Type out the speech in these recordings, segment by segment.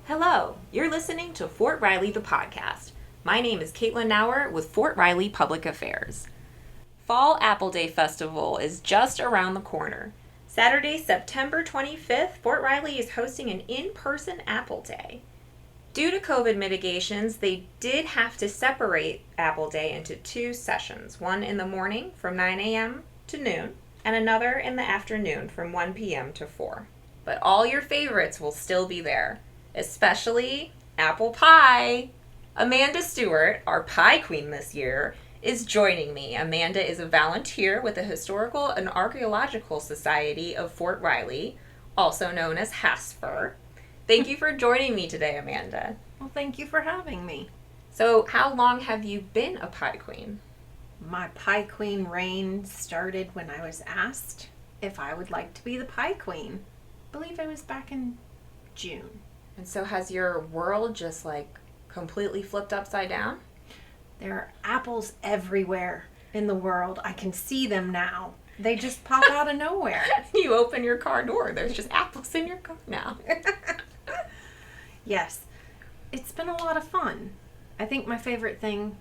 Hello, you're listening to Fort Riley the podcast. My name is Caitlin Nauer with Fort Riley Public Affairs. Fall Apple Day Festival is just around the corner. Saturday, September 25th, Fort Riley is hosting an in-person Apple Day. Due to COVID mitigations, they did have to separate Apple Day into two sessions, one in the morning from 9 a.m. to noon, and another in the afternoon from 1 p.m. to 4. But all your favorites will still be there, especially apple pie. Amanda Stewart, our pie queen this year, is joining me. Amanda is a volunteer with the Historical and Archaeological Society of Fort Riley, also known as HASFR. Thank you for joining me today, Amanda. Well, thank you for having me. So, how long have you been a pie queen? My pie queen reign started when I was asked if I would like to be the pie queen. I believe it was back in June. And so has your world just completely flipped upside down? There are apples everywhere in the world. I can see them now. They just pop out of nowhere. You open your car door, there's just apples in your car now. Yes, it's been a lot of fun. I think my favorite thing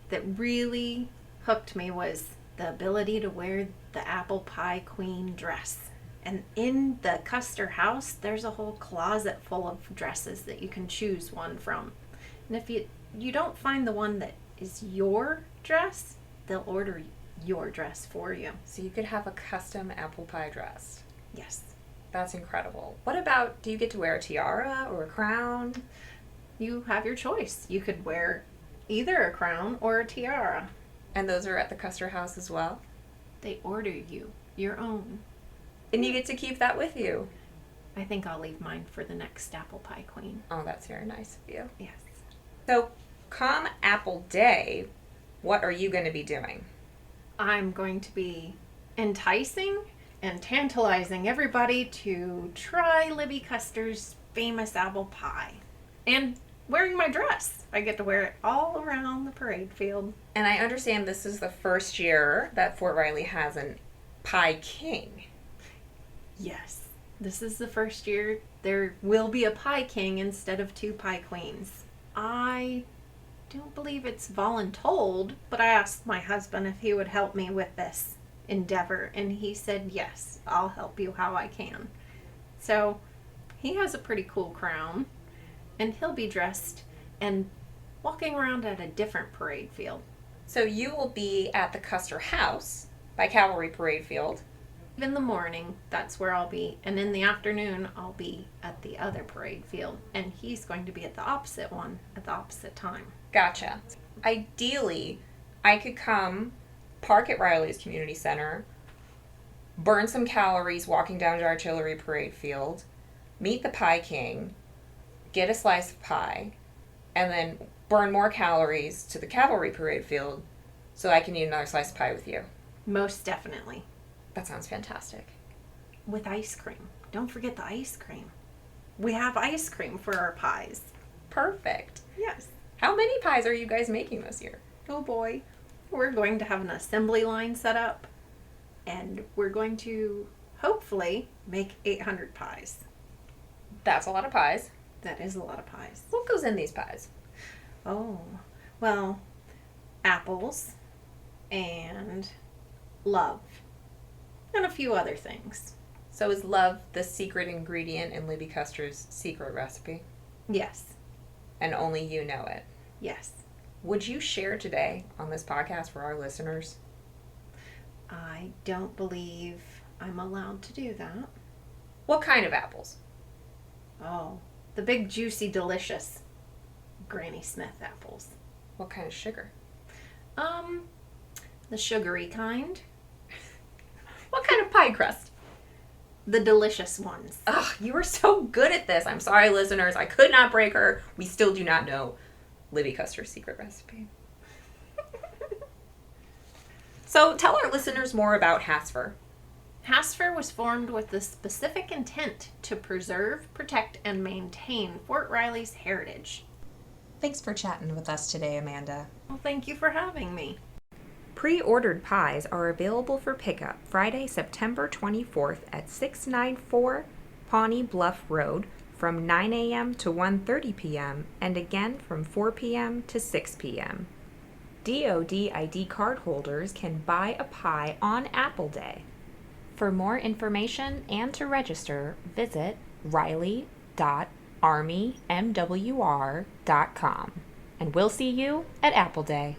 that really hooked me was the ability to wear the apple pie queen dress. And in the Custer house, there's a whole closet full of dresses that you can choose one from. And if you don't find the one that is your dress, they'll order your dress for you. So you could have a custom apple pie dress. Yes. That's incredible. What about, do you get to wear a tiara or a crown? You have your choice. You could wear either a crown or a tiara. And those are at the Custer house as well? They order you your own. And you get to keep that with you. I think I'll leave mine for the next apple pie queen. Oh, that's very nice of you. Yes. So, come Apple Day, what are you going to be doing? I'm going to be enticing and tantalizing everybody to try Libby Custer's famous apple pie. And wearing my dress. I get to wear it all around the parade field. And I understand this is the first year that Fort Riley has an Pie King. Yes. This is the first year there will be a pie king instead of two pie queens. I don't believe it's voluntold, but I asked my husband if he would help me with this endeavor, and he said, yes, I'll help you how I can. So he has a pretty cool crown, and he'll be dressed and walking around at a different parade field. So you will be at the Custer House by Cavalry Parade Field. In the morning, that's where I'll be, and in the afternoon, I'll be at the other parade field, and he's going to be at the opposite one at the opposite time. Gotcha. Ideally, I could come, park at Riley's Community Center, burn some calories walking down to Artillery Parade Field, meet the Pie King, get a slice of pie, and then burn more calories to the Cavalry Parade Field so I can eat another slice of pie with you. Most definitely. That sounds fantastic. With ice cream. Don't forget the ice cream. We have ice cream for our pies. Perfect. Yes. How many pies are you guys making this year? Oh boy. We're going to have an assembly line set up, and we're going to hopefully make 800 pies. That's a lot of pies. That is a lot of pies. What goes in these pies? Oh, well, apples and love and a few other things. So is love the secret ingredient in Libby Custer's secret recipe? Yes. And only you know it? Yes. Would you share today on this podcast for our listeners? I don't believe I'm allowed to do that. What kind of apples? Oh, the big, juicy, delicious Granny Smith apples. What kind of sugar? The sugary kind. What kind of pie crust? The delicious ones. Ugh, you are so good at this. I'm sorry, listeners. I could not break her. We still do not know Libby Custer's secret recipe. So tell our listeners more about HASFR. HASFR was formed with the specific intent to preserve, protect, and maintain Fort Riley's heritage. Thanks for chatting with us today, Amanda. Well, thank you for having me. Pre-ordered pies are available for pickup Friday, September 24th at 694 Pawnee Bluff Road from 9 a.m. to 1:30 p.m. and again from 4 p.m. to 6 p.m. DoD ID card holders can buy a pie on Apple Day. For more information and to register, visit riley.armymwr.com. And we'll see you at Apple Day.